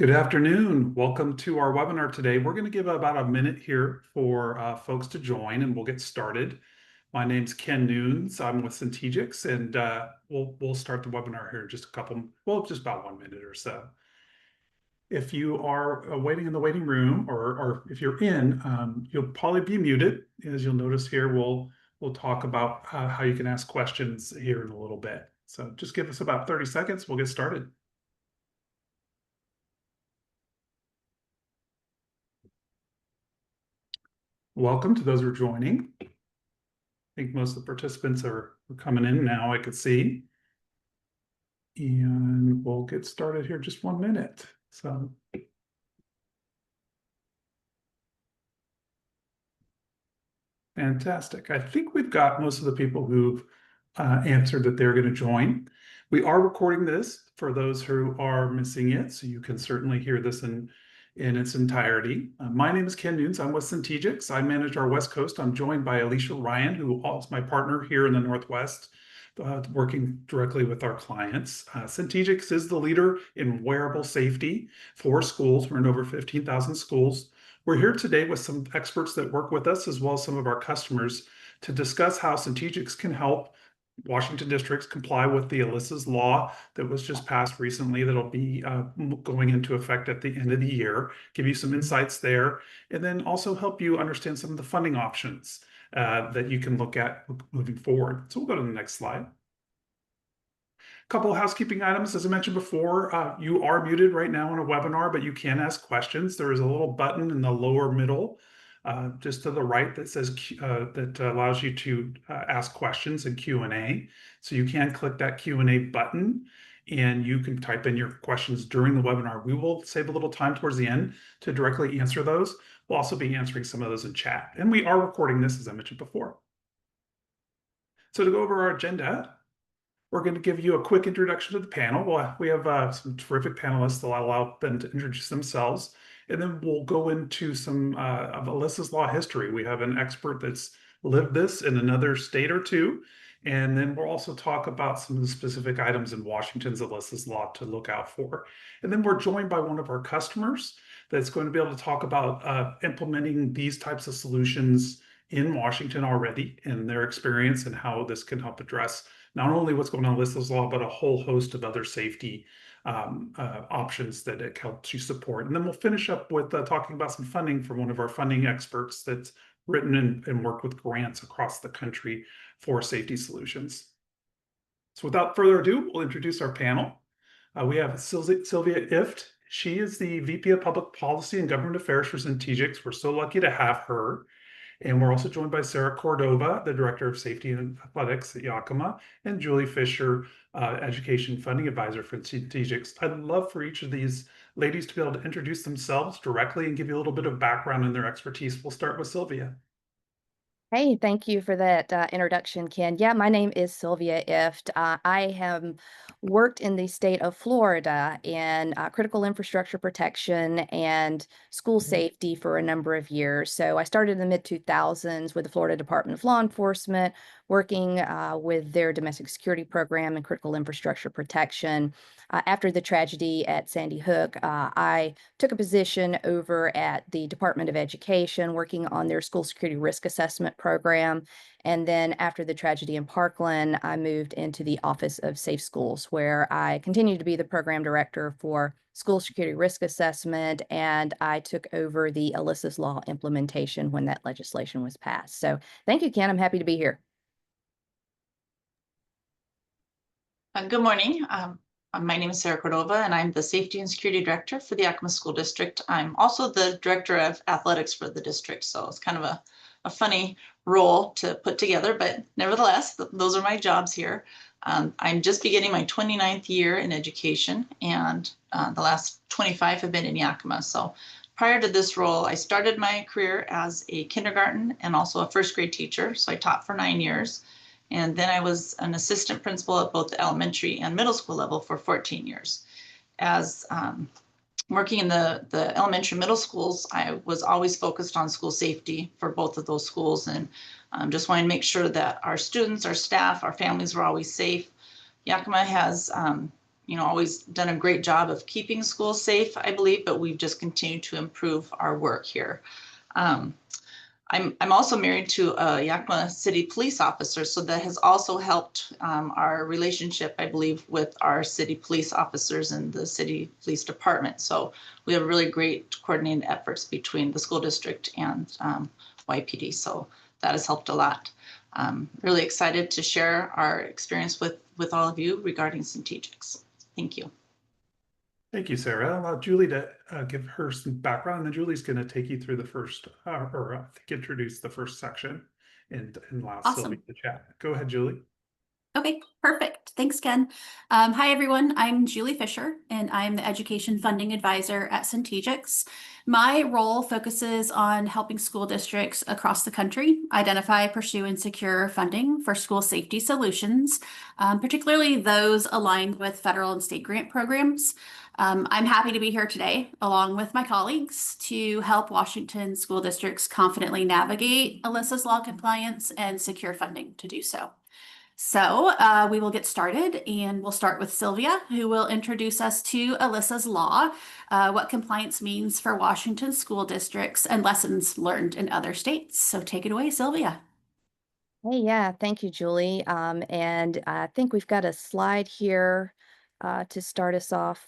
Good afternoon. Welcome to our webinar today. We're going to give about a minute here for folks to join and we'll get started. My name's Ken Nunes. I'm with CENTEGIX and we'll start the webinar here in just just about 1 minute or so. If you are waiting in the waiting room or if you're in, you'll probably be muted. As you'll notice here, we'll talk about how you can ask questions here in a little bit. So just give us about 30 seconds. We'll get started. Welcome to those who are joining. I think most of the participants are coming in now, I could see. And we'll get started here in just 1 minute. So fantastic. I think we've got most of the people who've answered that they're going to join. We are recording this for those who are missing it, so you can certainly hear this in its entirety. My name is Ken Nunes. I'm with CENTEGIX. I manage our West Coast. I'm joined by Alyssa Ryan, who is my partner here in the Northwest, working directly with our clients. CENTEGIX is the leader in wearable safety for schools. We're in over 15,000 schools. We're here today with some experts that work with us, as well as some of our customers, to discuss how CENTEGIX can help Washington districts comply with the Alyssa's law that was just passed recently that'll be going into effect at the end of the year, give you some insights there, and then also help you understand some of the funding options that you can look at moving forward. So we'll go to the next slide. Couple of housekeeping items. As I mentioned before, you are muted right now in a webinar, but you can ask questions. There is a little button in the lower middle, just to the right, that says that allows you to ask questions and Q&A. So you can click that Q&A button and you can type in your questions during the webinar. We will save a little time towards the end to directly answer those. We'll also be answering some of those in chat. And we are recording this, as I mentioned before. So to go over our agenda, we're going to give you a quick introduction to the panel. We have some terrific panelists that I'll allow them to introduce themselves. And then we'll go into some of Alyssa's law history. We have an expert that's lived this in another state or two. And then we'll also talk about some of the specific items in Washington's Alyssa's law to look out for. And then we're joined by one of our customers that's going to be able to talk about implementing these types of solutions in Washington already and their experience and how this can help address not only what's going on in Alyssa's law, but a whole host of other safety options that it helps you support. And then we'll finish up with talking about some funding from one of our funding experts that's written and worked with grants across the country for safety solutions. So without further ado, we'll introduce our panel. We have Sylvia Ift. She is the VP of Public Policy and Government Affairs for CENTEGIX. We're so lucky to have her. And we're also joined by Sarah Cordova, the Director of Safety and Athletics at Yakima, and Julie Fisher, Education Funding Advisor for CENTEGIX. I'd love for each of these ladies to be able to introduce themselves directly and give you a little bit of background in their expertise. We'll start with Sylvia. Hey, thank you for that introduction, Ken. Yeah, my name is Sylvia Ift. I have worked in the state of Florida in critical infrastructure protection and school safety for a number of years. So I started in the mid-2000s with the Florida Department of Law Enforcement, working with their domestic security program and critical infrastructure protection. After the tragedy at Sandy Hook, I took a position over at the Department of Education, working on their school security risk assessment program. And then after the tragedy in Parkland, I moved into the Office of Safe Schools, where I continued to be the program director for school security risk assessment. And I took over the Alyssa's law implementation when that legislation was passed. So thank you, Ken. I'm happy to be here. Good morning. My name is Sarah Cordova, and I'm the Safety and Security Director for the Yakima School District. I'm also the Director of Athletics for the district, so it's kind of a funny role to put together, but nevertheless, those are my jobs here. I'm just beginning my 29th year in education, and the last 25 have been in Yakima. So prior to this role, I started my career as a kindergarten and also a first grade teacher, so I taught for 9 years. And then I was an assistant principal at both the elementary and middle school level for 14 years. As working in the elementary middle schools, I was always focused on school safety for both of those schools and just wanted to make sure that our students, our staff, our families were always safe. Yakima has always done a great job of keeping schools safe, I believe, but we've just continued to improve our work here. I'm also married to a Yakima City police officer, so that has also helped our relationship, I believe, with our city police officers and the city police department. So we have really great coordinated efforts between the school district and YPD. So that has helped a lot. Really excited to share our experience with all of you regarding CENTEGIX. Thank you. Thank you, Sarah. I'll allow Julie to give her some background, and then Julie's going to take you through the first, introduce the first section and allow Awesome. Sylvia to chat. Go ahead, Julie. Okay, perfect. Thanks, Ken. Hi, everyone. I'm Julie Fisher, and I'm the Education Funding Advisor at CENTEGIX. My role focuses on helping school districts across the country identify, pursue, and secure funding for school safety solutions, particularly those aligned with federal and state grant programs. I'm happy to be here today, along with my colleagues, to help Washington school districts confidently navigate Alyssa's law compliance and secure funding to do so. So we will get started, and we'll start with Sylvia, who will introduce us to Alyssa's law, what compliance means for Washington school districts, and lessons learned in other states. So take it away, Sylvia. Hey, yeah, thank you, Julie. And I think we've got a slide here to start us off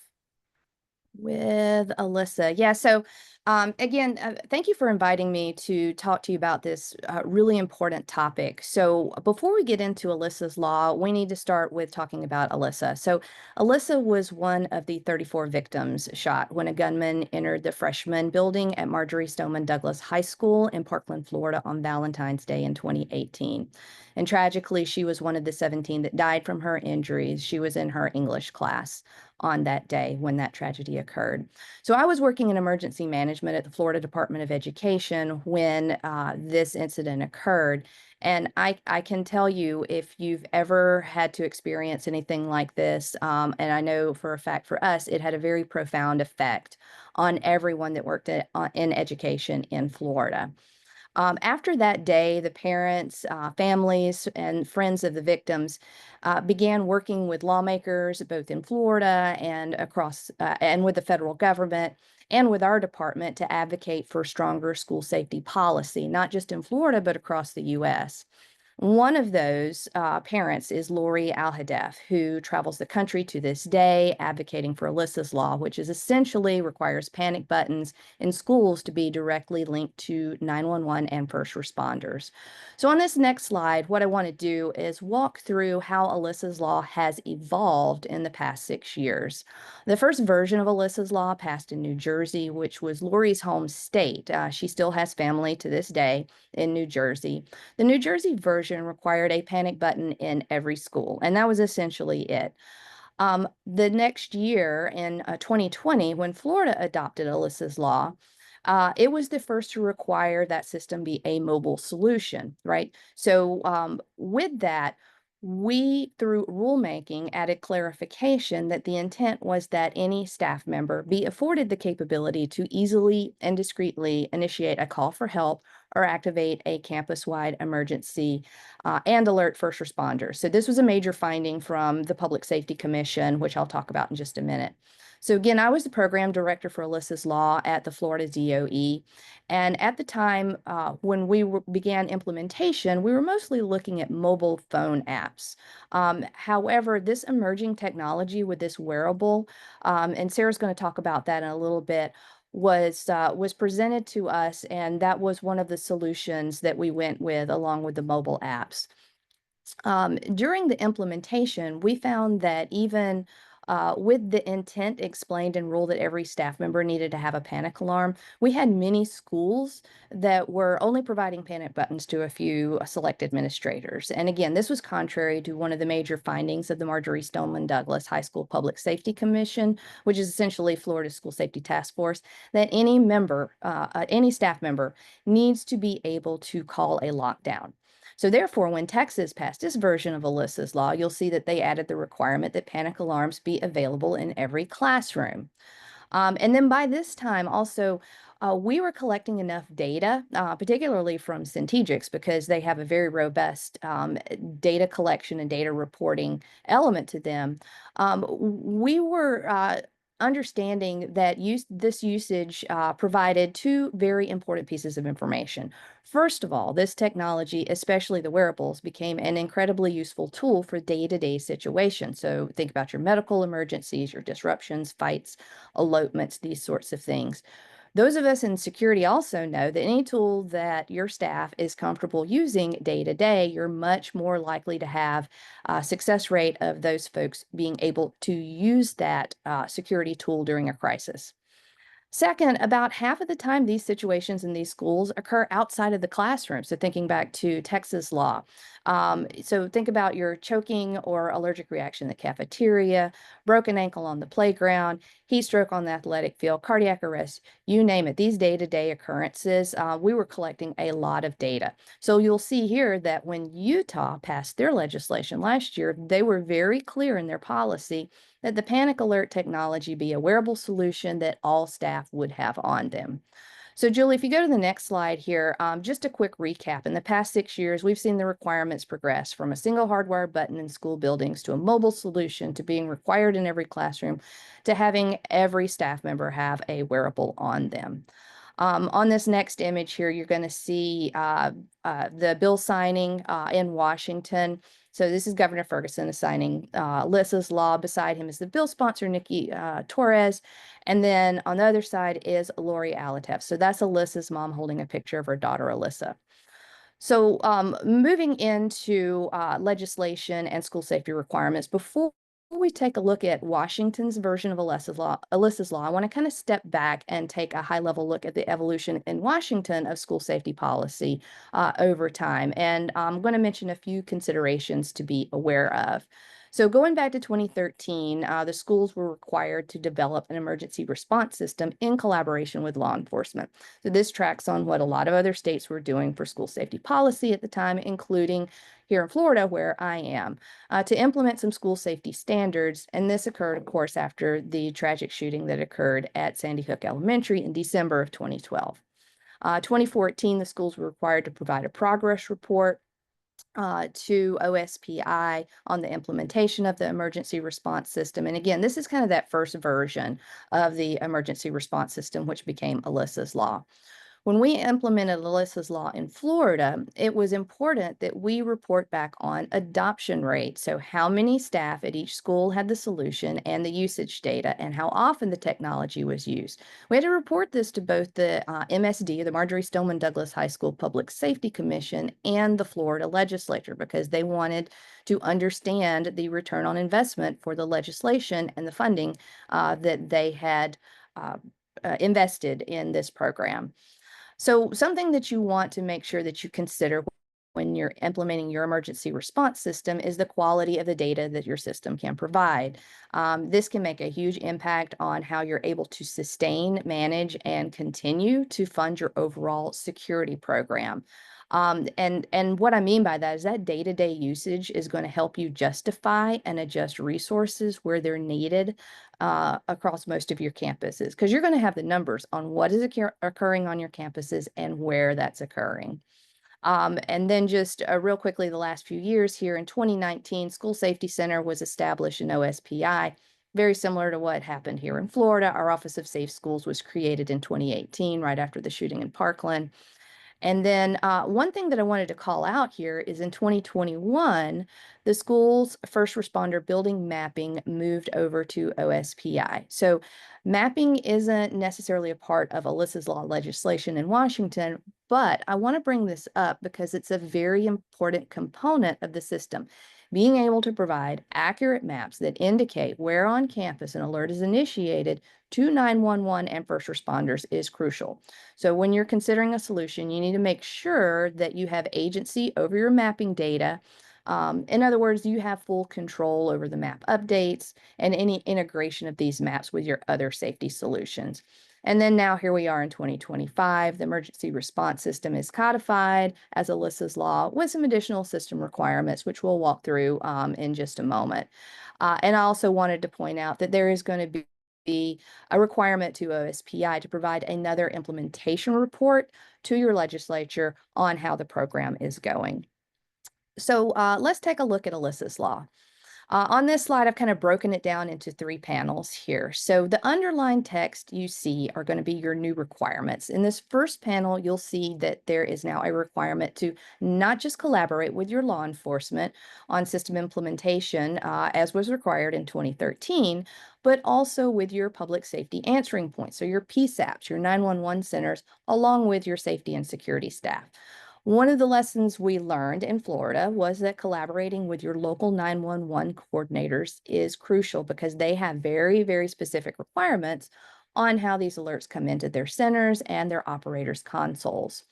with Alyssa. Yeah, so again, thank you for inviting me to talk to you about this really important topic. So before we get into Alyssa's law, we need to start with talking about Alyssa. So Alyssa was one of the 34 victims shot when a gunman entered the freshman building at Marjorie Stoneman Douglas High School in Parkland, Florida on Valentine's Day in 2018. And tragically, she was one of the 17 that died from her injuries. She was in her English class on that day when that tragedy occurred. So I was working in emergency management at the Florida Department of Education when this incident occurred. And I can tell you, if you've ever had to experience anything like this, and I know for a fact for us, it had a very profound effect on everyone that worked in education in Florida. After that day, the parents, families, and friends of the victims began working with lawmakers, both in Florida and across, and with the federal government and with our department to advocate for stronger school safety policy, not just in Florida, but across the U.S. One of those parents is Lori Alhadeff, who travels the country to this day advocating for Alyssa's law, which is essentially requires panic buttons in schools to be directly linked to 911 and first responders. So on this next slide, what I want to do is walk through how Alyssa's law has evolved in the past 6 years. The first version of Alyssa's law passed in New Jersey, which was Lori's home state. She still has family to this day in New Jersey. The New Jersey version required a panic button in every school, and that was essentially it. The next year in 2020, when Florida adopted Alyssa's law, it was the first to require that system be a mobile solution, right? So with that, we, through rulemaking, added clarification that the intent was that any staff member be afforded the capability to easily and discreetly initiate a call for help or activate a campus-wide emergency and alert first responders. So this was a major finding from the Public Safety Commission, which I'll talk about in just a minute. So again, I was the program director for Alyssa's law at the Florida DOE. And at the time when we began implementation, we were mostly looking at mobile phone apps. However, this emerging technology with this wearable, and Sarah's going to talk about that in a little bit, was presented to us, and that was one of the solutions that we went with along with the mobile apps. During the implementation, we found that even with the intent explained in rule that every staff member needed to have a panic alarm, we had many schools that were only providing panic buttons to a few select administrators. And again, this was contrary to one of the major findings of the Marjorie Stoneman Douglas High School Public Safety Commission, which is essentially Florida's School Safety Task Force, that any member, any staff member needs to be able to call a lockdown. So therefore, when Texas passed this version of Alyssa's law, you'll see that they added the requirement that panic alarms be available in every classroom. And then by this time, also, we were collecting enough data, particularly from CENTEGIX, because they have a very robust data collection and data reporting element to them. We were understanding that this usage provided two very important pieces of information. First of all, this technology, especially the wearables, became an incredibly useful tool for day-to-day situations. So think about your medical emergencies, your disruptions, fights, elopements, these sorts of things. Those of us in security also know that any tool that your staff is comfortable using day to day, you're much more likely to have a success rate of those folks being able to use that security tool during a crisis. Second, about half of the time, these situations in these schools occur outside of the classroom. So, thinking back to Texas law. So, think about your choking or allergic reaction in the cafeteria, broken ankle on the playground, heat stroke on the athletic field, cardiac arrest, you name it. These day to day occurrences, we were collecting a lot of data. So, you'll see here that when Utah passed their legislation last year, they were very clear in their policy that the panic alert technology be a wearable solution that all staff would have on them. So, Julie, if you go to the next slide here, just a quick recap. In the past 6 years, we've seen the requirements progress from a single hardwire button in school buildings to a mobile solution to being required in every classroom to having every staff member have a wearable on them. On this next image here, you're going to see the bill signing in Washington. So this is Governor Ferguson signing Alyssa's law. Beside him is the bill sponsor, Nikki Torres. And then on the other side is Lori Alatef. So that's Alyssa's mom holding a picture of her daughter, Alyssa. So moving into legislation and school safety requirements, before we take a look at Washington's version of Alyssa's law, I want to kind of step back and take a high-level look at the evolution in Washington of school safety policy over time. And I'm going to mention a few considerations to be aware of. So going back to 2013, the schools were required to develop an emergency response system in collaboration with law enforcement. So this tracks on what a lot of other states were doing for school safety policy at the time, including here in Florida, where I am, to implement some school safety standards. And this occurred, of course, after the tragic shooting that occurred at Sandy Hook Elementary in December of 2012. 2014, the schools were required to provide a progress report to OSPI on the implementation of the emergency response system. And again, this is kind of that first version of the emergency response system, which became Alyssa's law. When we implemented Alyssa's law in Florida, it was important that we report back on adoption rate. So how many staff at each school had the solution and the usage data and how often the technology was used. We had to report this to both the MSD, the Marjorie Stoneman Douglas High School Public Safety Commission, and the Florida legislature because they wanted to understand the return on investment for the legislation and the funding that they had invested in this program. So something that you want to make sure that you consider when you're implementing your emergency response system is the quality of the data that your system can provide. This can make a huge impact on how you're able to sustain, manage, and continue to fund your overall security program. And what I mean by that is that day-to-day usage is going to help you justify and adjust resources where they're needed across most of your campuses, because you're going to have the numbers on what is occurring on your campuses and where that's occurring. And then just real quickly, the last few years here in 2019, School Safety Center was established in OSPI, very similar to what happened here in Florida. Our Office of Safe Schools was created in 2018, right after the shooting in Parkland. And then one thing that I wanted to call out here is in 2021, the school's first responder building mapping moved over to OSPI. So mapping isn't necessarily a part of Alyssa's law legislation in Washington, but I want to bring this up because it's a very important component of the system. Being able to provide accurate maps that indicate where on campus an alert is initiated to 911 and first responders is crucial. So when you're considering a solution, you need to make sure that you have agency over your mapping data. In other words, you have full control over the map updates and any integration of these maps with your other safety solutions. And then now here we are in 2025, the emergency response system is codified as Alyssa's law with some additional system requirements, which we'll walk through in just a moment. And I also wanted to point out that there is going to be a requirement to OSPI to provide another implementation report to your legislature on how the program is going. So let's take a look at Alyssa's Law. On this slide, I've kind of broken it down into 3 panels here. So the underlined text you see are going to be your new requirements. In this first panel, you'll see that there is now a requirement to not just collaborate with your law enforcement on system implementation, as was required in 2013, but also with your public safety answering points, so your PSAPs, your 911 centers, along with your safety and security staff. One of the lessons we learned in Florida was that collaborating with your local 911 coordinators is crucial because they have very, very specific requirements on how these alerts come into their centers and their operators' consoles.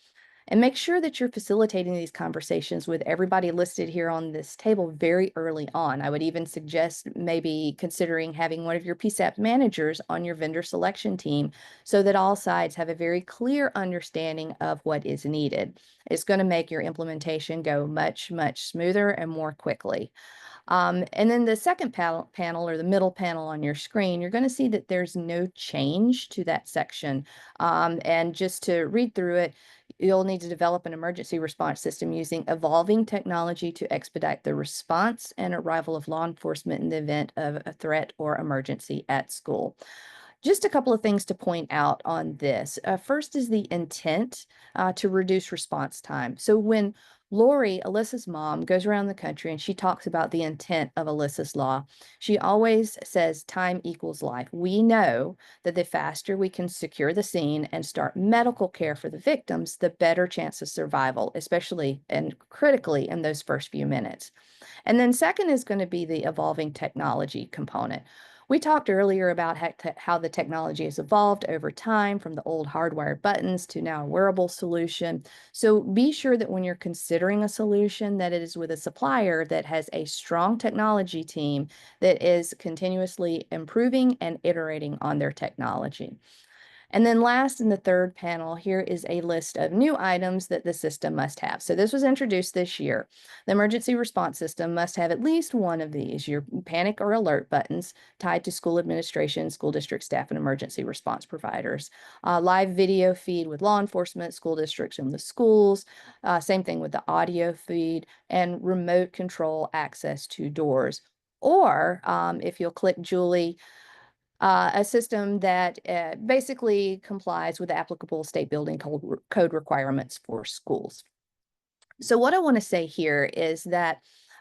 And make sure that you're facilitating these conversations with everybody listed here on this table very early on. I would even suggest maybe considering having one of your PSAP managers on your vendor selection team so that all sides have a very clear understanding of what is needed. It's going to make your implementation go much, much smoother and more quickly. And then the second panel or the middle panel on your screen, you're going to see that there's no change to that section. And just to read through it, you'll need to develop an emergency response system using evolving technology to expedite the response and arrival of law enforcement in the event of a threat or emergency at school. Just a couple of things to point out on this. First is the intent to reduce response time. So when Lori, Alyssa's mom, goes around the country and she talks about the intent of Alyssa's Law, she always says time equals life. We know that the faster we can secure the scene and start medical care for the victims, the better chance of survival, especially and critically in those first few minutes. And then second is going to be the evolving technology component. We talked earlier about how the technology has evolved over time from the old hardwired buttons to now a wearable solution. So be sure that when you're considering a solution that it is with a supplier that has a strong technology team that is continuously improving and iterating on their technology. And then last in the third panel, here is a list of new items that the system must have. So this was introduced this year. The emergency response system must have at least one of these, your panic or alert buttons tied to school administration, school district staff, and emergency response providers. Live video feed with law enforcement, school districts, and the schools. Same thing with the audio feed and remote control access to doors. Or if you'll click Julie, a system that basically complies with the applicable state building code requirements for schools. So what I want to say here is that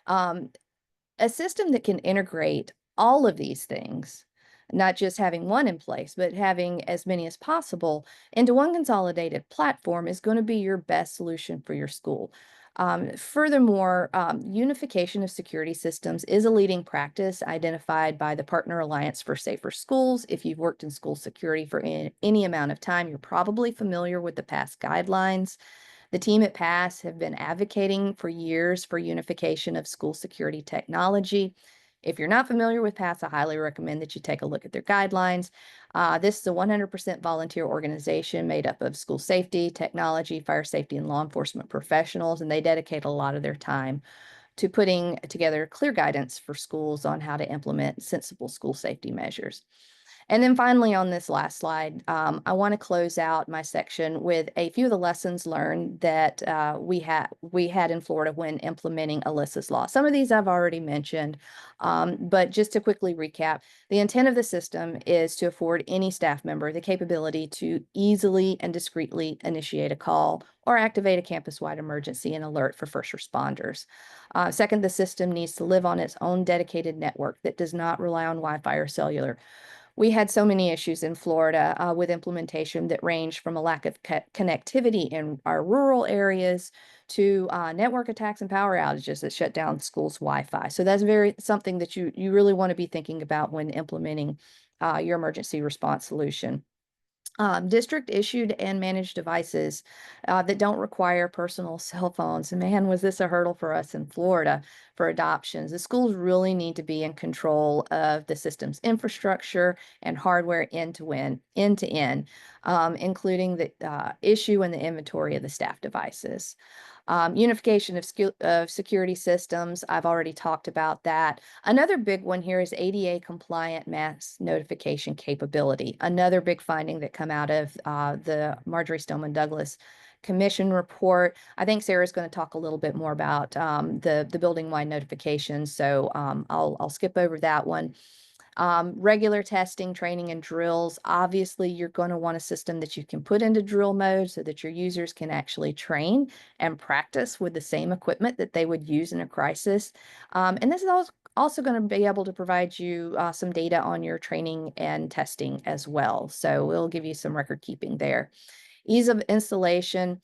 a system that can integrate all of these things, not just having one in place, but having as many as possible into one consolidated platform is going to be your best solution for your school. Furthermore, unification of security systems is a leading practice identified by the Partner Alliance for Safer Schools. If you've worked in school security for any amount of time, you're probably familiar with the PASS guidelines. The team at PASS have been advocating for years for unification of school security technology. If you're not familiar with PASS, I highly recommend that you take a look at their guidelines. This is a 100% volunteer organization made up of school safety, technology, fire safety, and law enforcement professionals, and they dedicate a lot of their time to putting together clear guidance for schools on how to implement sensible school safety measures. And then finally, on this last slide, I want to close out my section with a few of the lessons learned that we had in Florida when implementing Alyssa's Law. Some of these I've already mentioned, but just to quickly recap, the intent of the system is to afford any staff member the capability to easily and discreetly initiate a call or activate a campus-wide emergency and alert for first responders. Second, the system needs to live on its own dedicated network that does not rely on Wi-Fi or cellular. We had so many issues in Florida with implementation that ranged from a lack of connectivity in our rural areas to network attacks and power outages that shut down schools' Wi-Fi. So that's something that you really want to be thinking about when implementing your emergency response solution. District issued and managed devices that don't require personal cell phones. And man, was this a hurdle for us in Florida for adoptions. The schools really need to be in control of the system's infrastructure and hardware end to end, including the issue and the inventory of the staff devices. Unification of security systems, I've already talked about that. Another big one here is ADA compliant mass notification capability. Another big finding that come out of the Marjorie Stoneman Douglas Commission report. I think Sarah's going to talk a little bit more about the building-wide notifications, so I'll skip over that one. Regular testing, training, and drills. Obviously, you're going to want a system that you can put into drill mode so that your users can actually train and practice with the same equipment that they would use in a crisis. And this is also going to be able to provide you some data on your training and testing as well. So we'll give you some record keeping there. Ease of installation,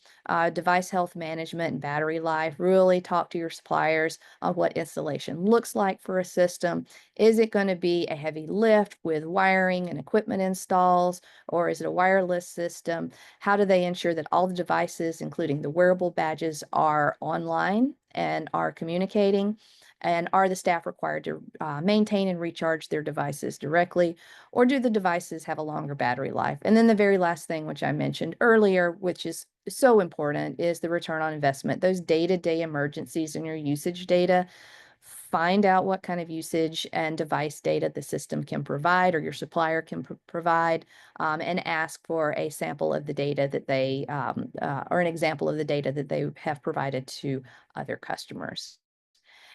device health management, and battery life. Really talk to your suppliers on what installation looks like for a system. Is it going to be a heavy lift with wiring and equipment installs, or is it a wireless system? How do they ensure that all the devices, including the wearable badges, are online and are communicating? And are the staff required to maintain and recharge their devices directly, or do the devices have a longer battery life? And then the very last thing, which I mentioned earlier, which is so important, is the return on investment. Those day-to-day emergencies in your usage data. Find out what kind of usage and device data the system can provide or your supplier can provide, and ask for a sample of the data that they, or an example of the data that they have provided to other customers.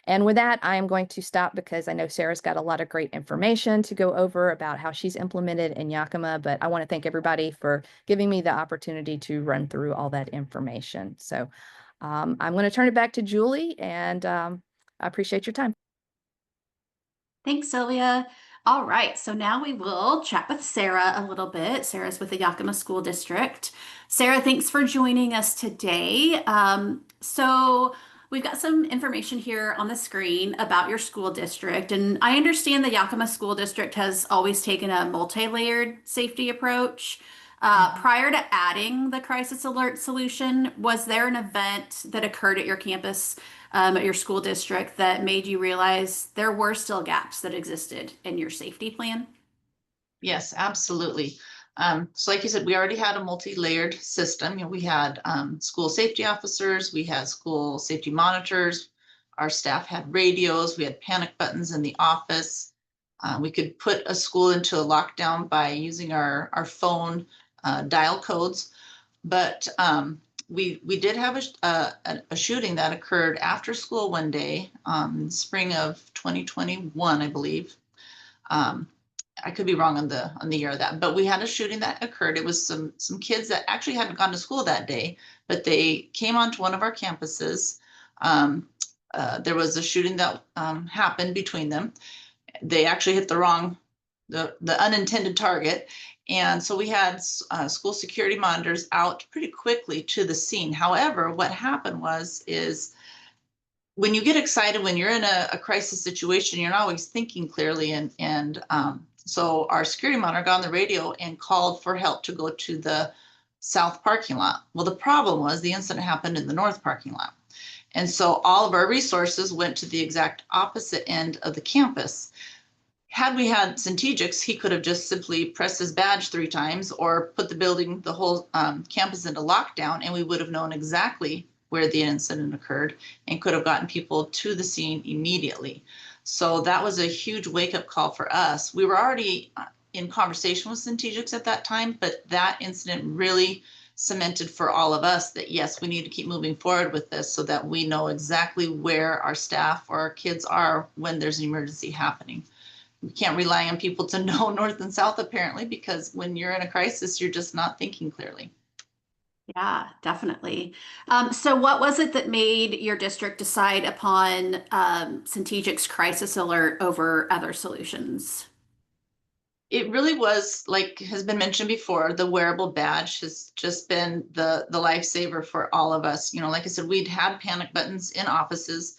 And with that, I am going to stop because I know Sarah's got a lot of great information to go over about how she's implemented in Yakima, but I want to thank everybody for giving me the opportunity to run through all that information. So I'm going to turn it back to Julie, and I appreciate your time. Thanks, Sylvia. All right, so now we will chat with Sarah a little bit. Sarah's with the Yakima School District. Sarah, thanks for joining us today. So we've got some information here on the screen about your school district, and I understand the Yakima School District has always taken a multi-layered safety approach. Prior to adding the crisis alert solution, was there an event that occurred at your campus, at your school district, that made you realize there were still gaps that existed in your safety plan? Yes, absolutely. So like you said, we already had a multi-layered system. We had school safety officers, we had school safety monitors, our staff had radios, we had panic buttons in the office. We could put a school into a lockdown by using our phone dial codes. But we did have a shooting that occurred after school one day, spring of 2021, I believe. I could be wrong on the year of that, but we had a shooting that occurred. It was some kids that actually hadn't gone to school that day, but they came onto one of our campuses. There was a shooting that happened between them. They actually hit the unintended target. And so we had school security monitors out pretty quickly to the scene. However, what happened is when you get excited, when you're in a crisis situation, you're not always thinking clearly. And so our security monitor got on the radio and called for help to go to the south parking lot. Well, the problem was the incident happened in the north parking lot. And so all of our resources went to the exact opposite end of the campus. Had we had CENTEGIX, he could have just simply pressed his badge 3 times or put the whole campus into lockdown, and we would have known exactly where the incident occurred and could have gotten people to the scene immediately. So that was a huge wake-up call for us. We were already in conversation with CENTEGIX at that time, but that incident really cemented for all of us that, yes, we need to keep moving forward with this so that we know exactly where our staff or our kids are when there's an emergency happening. We can't rely on people to know north and south, apparently, because when you're in a crisis, you're just not thinking clearly. Yeah, definitely. So what was it that made your district decide upon CENTEGIX Crisis Alert over other solutions? It really was, like has been mentioned before, the wearable badge has just been the lifesaver for all of us. Like I said, we'd had panic buttons in offices.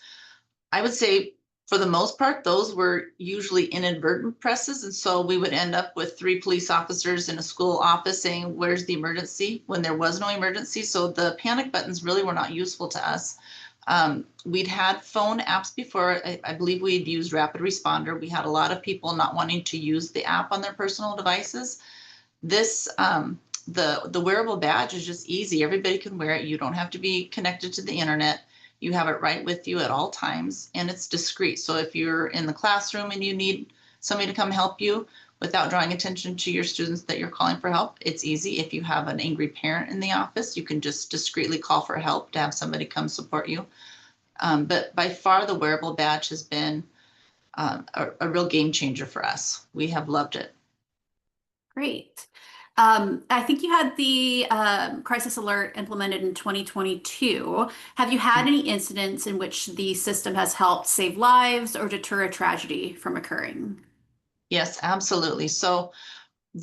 I would say for the most part, those were usually inadvertent presses. And so we would end up with 3 police officers in a school office saying, where's the emergency, when there was no emergency. So the panic buttons really were not useful to us. We'd had phone apps before. I believe we'd used Rapid Responder. We had a lot of people not wanting to use the app on their personal devices. This the wearable badge is just easy. Everybody can wear it. You don't have to be connected to the internet. You have it right with you at all times, and it's discreet. So if you're in the classroom and you need somebody to come help you without drawing attention to your students that you're calling for help, it's easy. If you have an angry parent in the office, you can just discreetly call for help to have somebody come support you. But by far, the wearable badge has been a real game changer for us. We have loved it. Great. I think you had the crisis alert implemented in 2022. Have you had any incidents in which the system has helped save lives or deter a tragedy from occurring? Yes, absolutely. So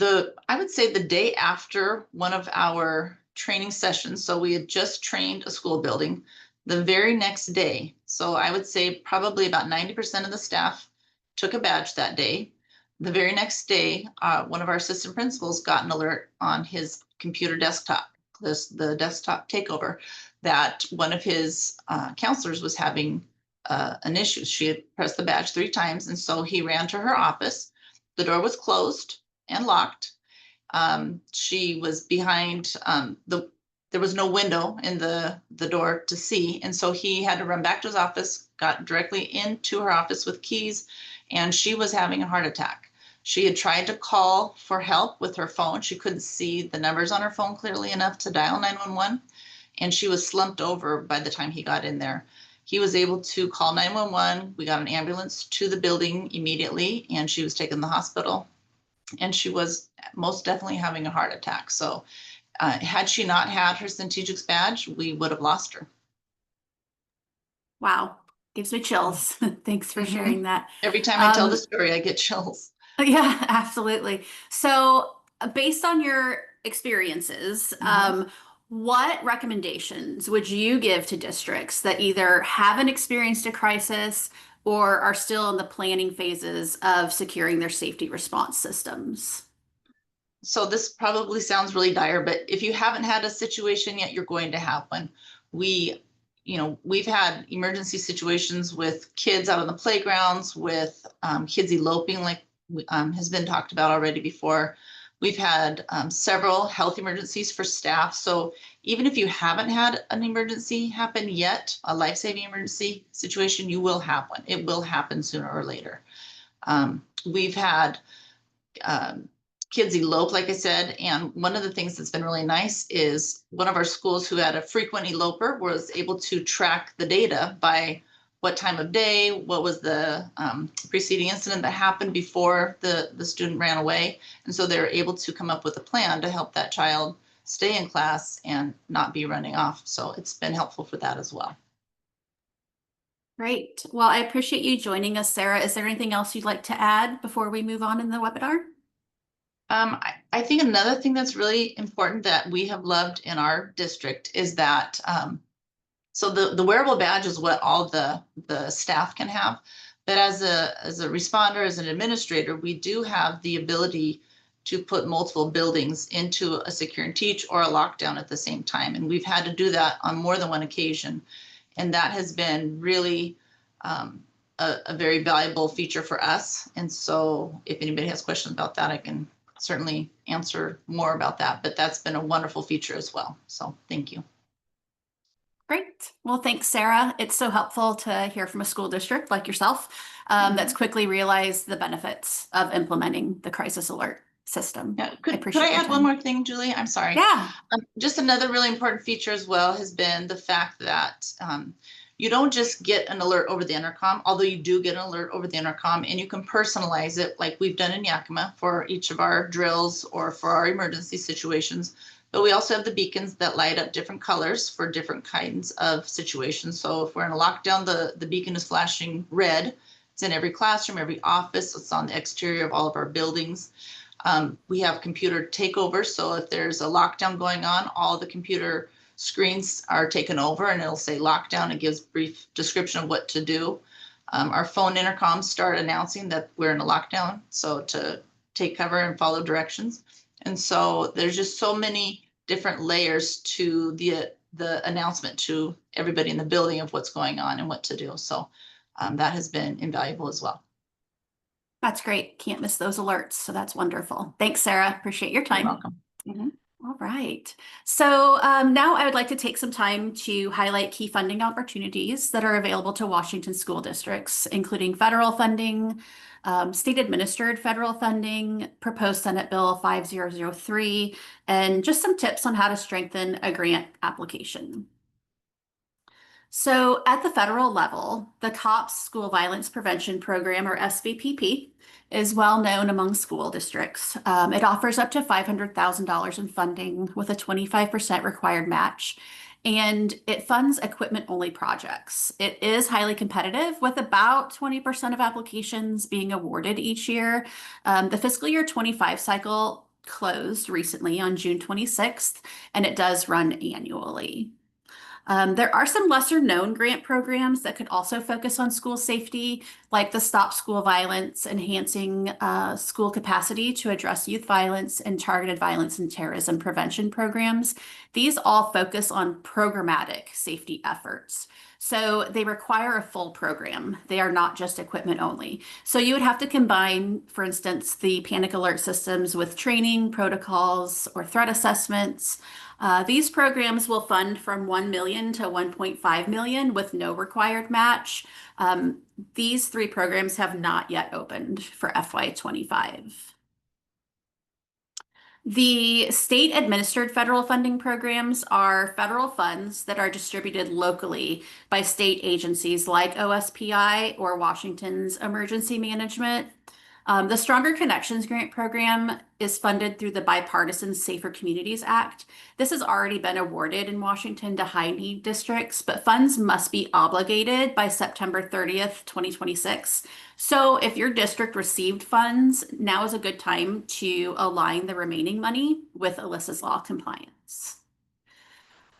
I would say the day after one of our training sessions, so we had just trained a school building, the very next day, so I would say probably about 90% of the staff took a badge that day. The very next day, one of our assistant principals got an alert on his computer desktop, the desktop takeover, that one of his counselors was having an issue. She had pressed the badge 3 times, and so he ran to her office. The door was closed and locked. She was behind there was no window in the door to see. And so he had to run back to his office, got directly into her office with keys, and she was having a heart attack. She had tried to call for help with her phone. She couldn't see the numbers on her phone clearly enough to dial 911, and she was slumped over by the time he got in there. He was able to call 911. We got an ambulance to the building immediately, and she was taken to the hospital. And she was most definitely having a heart attack. So had she not had her CENTEGIX badge, we would have lost her. Wow, gives me chills. Thanks for sharing that. Every time I tell the story, I get chills. Yeah, absolutely. So based on your experiences, what recommendations would you give to districts that either haven't experienced a crisis or are still in the planning phases of securing their safety response systems? So this probably sounds really dire, but if you haven't had a situation yet, you're going to have one. We've had emergency situations with kids out on the playgrounds, with kids eloping, like has been talked about already before. We've had several health emergencies for staff. So even if you haven't had an emergency happen yet, a life-saving emergency situation, you will have one. It will happen sooner or later. We've had kids elope, like I said, and one of the things that's been really nice is one of our schools who had a frequent eloper was able to track the data by what time of day, what was the preceding incident that happened before the student ran away. And so they're able to come up with a plan to help that child stay in class and not be running off. So it's been helpful for that as well. Great. Well, I appreciate you joining us, Sarah. Is there anything else you'd like to add before we move on in the webinar? I think another thing that's really important that we have loved in our district is that so the wearable badge is what all the staff can have, but as a responder, as an administrator, we do have the ability to put multiple buildings into a secure and teach or a lockdown at the same time, and we've had to do that on more than one occasion, and that has been really a very valuable feature for us. And so if anybody has questions about that, I can certainly answer more about that, but that's been a wonderful feature as well. So thank you. Great. Well, thanks, Sarah. It's so helpful to hear from a school district like yourself that's quickly realized the benefits of implementing the crisis alert system. Yeah. Could I add one more thing, Julie? I'm sorry. Yeah. Just another really important feature as well has been the fact that you don't just get an alert over the intercom, although you do get an alert over the intercom, and you can personalize it like we've done in Yakima for each of our drills or for our emergency situations. But we also have the beacons that light up different colors for different kinds of situations. So if we're in a lockdown, the beacon is flashing red. It's in every classroom, every office. It's on the exterior of all of our buildings. We have computer takeover. So if there's a lockdown going on, all the computer screens are taken over and it'll say lockdown. It gives brief description of what to do. Our phone intercoms start announcing that we're in a lockdown, so to take cover and follow directions. And so there's just so many different layers to the announcement to everybody in the building of what's going on and what to do. So that has been invaluable as well. That's great. Can't miss those alerts. So that's wonderful. Thanks, Sarah. Appreciate your time. You're welcome. All right. So now I would like to take some time to highlight key funding opportunities that are available to Washington school districts, including federal funding, state administered federal funding, proposed Senate Bill 5003, and just some tips on how to strengthen a grant application. So at the federal level, the COPS School Violence Prevention Program, or SVPP, is well known among school districts. It offers up to $500,000 in funding with a 25% required match, and it funds equipment-only projects. It is highly competitive, with about 20% of applications being awarded each year. The fiscal year 25 cycle closed recently on June 26th, and it does run annually. There are some lesser known grant programs that could also focus on school safety, like the Stop School Violence, Enhancing School Capacity to Address Youth Violence, and Targeted Violence and Terrorism Prevention programs. These all focus on programmatic safety efforts. So they require a full program. They are not just equipment only. So you would have to combine, for instance, the panic alert systems with training, protocols, or threat assessments. These programs will fund from $1 million to $1.5 million with no required match. These three programs have not yet opened for FY25. The state administered federal funding programs are federal funds that are distributed locally by state agencies like OSPI or Washington's Emergency Management. The Stronger Connections Grant Program is funded through the Bipartisan Safer Communities Act. This has already been awarded in Washington to high-need districts, but funds must be obligated by September 30th, 2026. So if your district received funds, now is a good time to align the remaining money with Alyssa's Law compliance.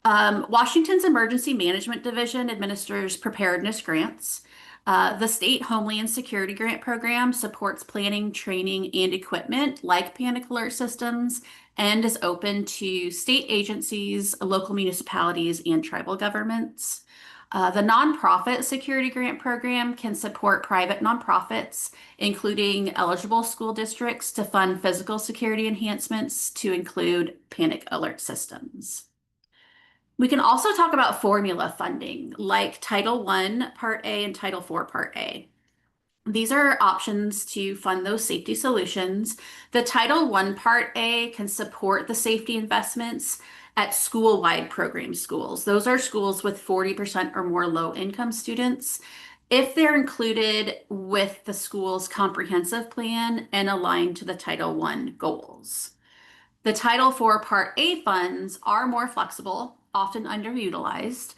Washington's Emergency Management Division administers preparedness grants. The State Homeland Security Grant Program supports planning, training, and equipment like panic alert systems and is open to state agencies, local municipalities, and tribal governments. The Nonprofit Security Grant Program can support private nonprofits, including eligible school districts, to fund physical security enhancements to include panic alert systems. We can also talk about formula funding, like Title I Part A and Title IV Part A. These are options to fund those safety solutions. The Title I Part A can support the safety investments at school-wide program schools. Those are schools with 40% or more low-income students, if they're included with the school's comprehensive plan and aligned to the Title I goals. The Title IV Part A funds are more flexible, often underutilized.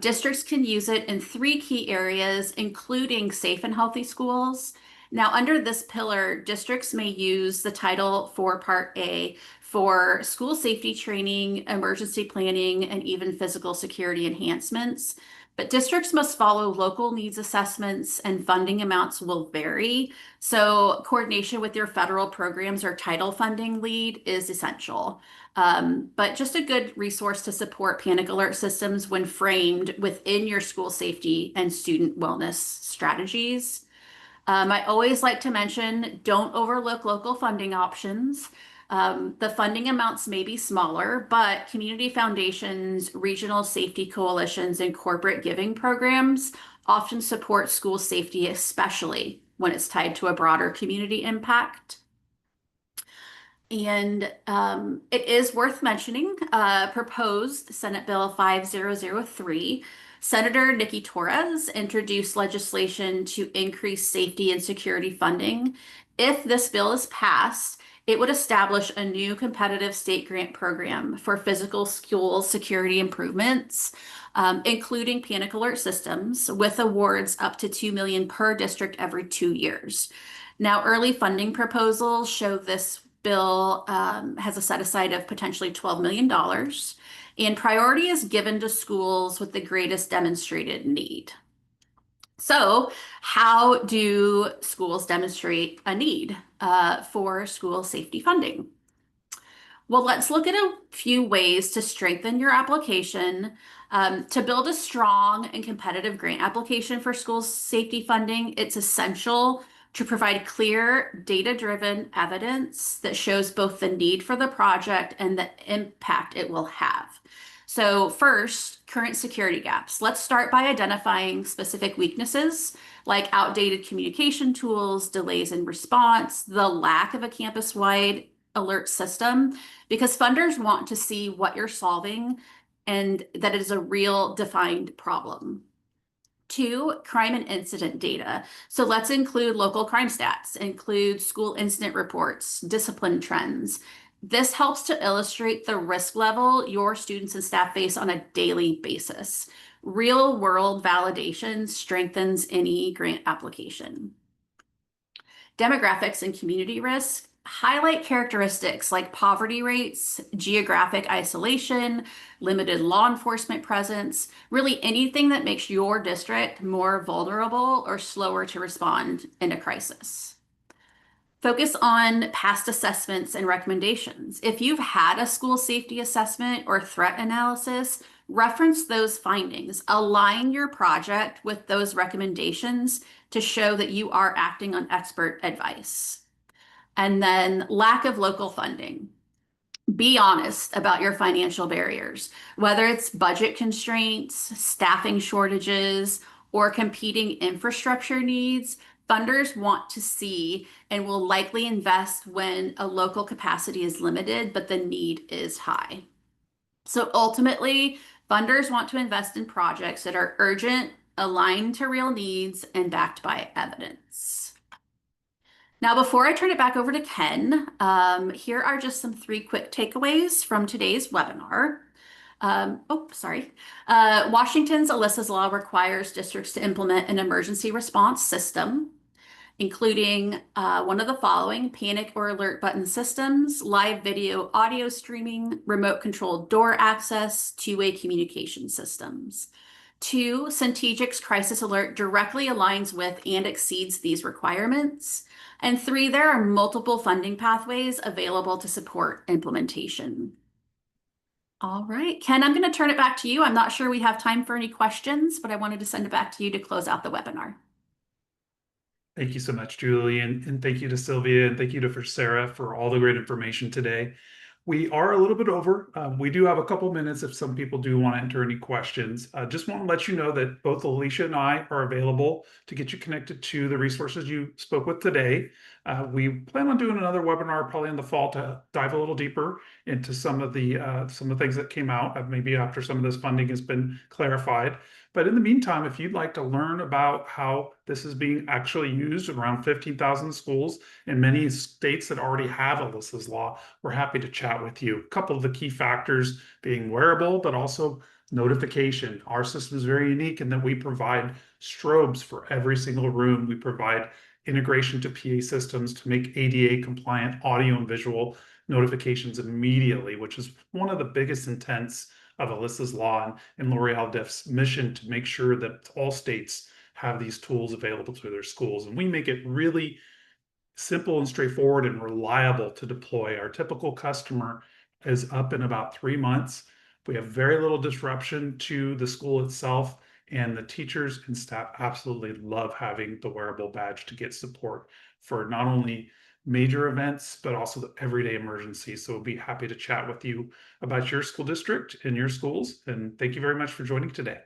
Districts can use it in three key areas, including safe and healthy schools. Now, under this pillar, districts may use the Title IV Part A for school safety training, emergency planning, and even physical security enhancements. But districts must follow local needs assessments, and funding amounts will vary. So coordination with your federal programs or title funding lead is essential. But just a good resource to support panic alert systems when framed within your school safety and student wellness strategies. I always like to mention, don't overlook local funding options. The funding amounts may be smaller, but community foundations, regional safety coalitions, and corporate giving programs often support school safety, especially when it's tied to a broader community impact. And it is worth mentioning, proposed Senate Bill 5003, Senator Nikki Torres introduced legislation to increase safety and security funding. If this bill is passed, it would establish a new competitive state grant program for physical school security improvements, including panic alert systems, with awards up to $2 million per district every 2 years. Now, early funding proposals show this bill has a set aside of potentially $12 million, and priority is given to schools with the greatest demonstrated need. So how do schools demonstrate a need for school safety funding? Well, let's look at a few ways to strengthen your application. To build a strong and competitive grant application for school safety funding, it's essential to provide clear, data-driven evidence that shows both the need for the project and the impact it will have. So first, current security gaps. Let's start by identifying specific weaknesses like outdated communication tools, delays in response, the lack of a campus-wide alert system, because funders want to see what you're solving and that it is a real defined problem. 2, crime and incident data. So let's include local crime stats, include school incident reports, discipline trends. This helps to illustrate the risk level your students and staff face on a daily basis. Real world validation strengthens any grant application. Demographics and community risk highlight characteristics like poverty rates, geographic isolation, limited law enforcement presence, really anything that makes your district more vulnerable or slower to respond in a crisis. Focus on past assessments and recommendations. If you've had a school safety assessment or threat analysis, reference those findings. Align your project with those recommendations to show that you are acting on expert advice. And then lack of local funding. Be honest about your financial barriers, whether it's budget constraints, staffing shortages, or competing infrastructure needs. Funders want to see and will likely invest when a local capacity is limited, but the need is high. So ultimately, funders want to invest in projects that are urgent, aligned to real needs, and backed by evidence. Now, before I turn it back over to Ken, here are just some 3 quick takeaways from today's webinar. Washington's Alyssa's Law requires districts to implement an emergency response system, including one of the following: panic or alert button systems, live video audio streaming, remote controlled door access, two-way communication systems. 2, CENTEGIX crisis alert directly aligns with and exceeds these requirements. And 3, there are multiple funding pathways available to support implementation. All right, Ken, I'm going to turn it back to you. I'm not sure we have time for any questions, but I wanted to send it back to you to close out the webinar. Thank you so much, Julie, and thank you to Sylvia, and thank you to Sarah for all the great information today. We are a little bit over. We do have a couple minutes if some people do want to enter any questions. Just want to let you know that both Alicia and I are available to get you connected to the resources you spoke with today. We plan on doing another webinar probably in the fall to dive a little deeper into some of the things that came out, maybe after some of this funding has been clarified. But in the meantime, if you'd like to learn about how this is being actually used around 15,000 schools in many states that already have Alyssa's Law, we're happy to chat with you. A couple of the key factors being wearable, but also notification. Our system is very unique in that we provide strobes for every single room. We provide integration to PA systems to make ADA compliant audio and visual notifications immediately, which is one of the biggest intents of Alyssa's Law and L'Oreal Diff's mission to make sure that all states have these tools available to their schools. And we make it really simple and straightforward and reliable to deploy. Our typical customer is up in about 3 months. We have very little disruption to the school itself, and the teachers and staff absolutely love having the wearable badge to get support for not only major events, but also the everyday emergencies. So we'll be happy to chat with you about your school district and your schools. And thank you very much for joining today.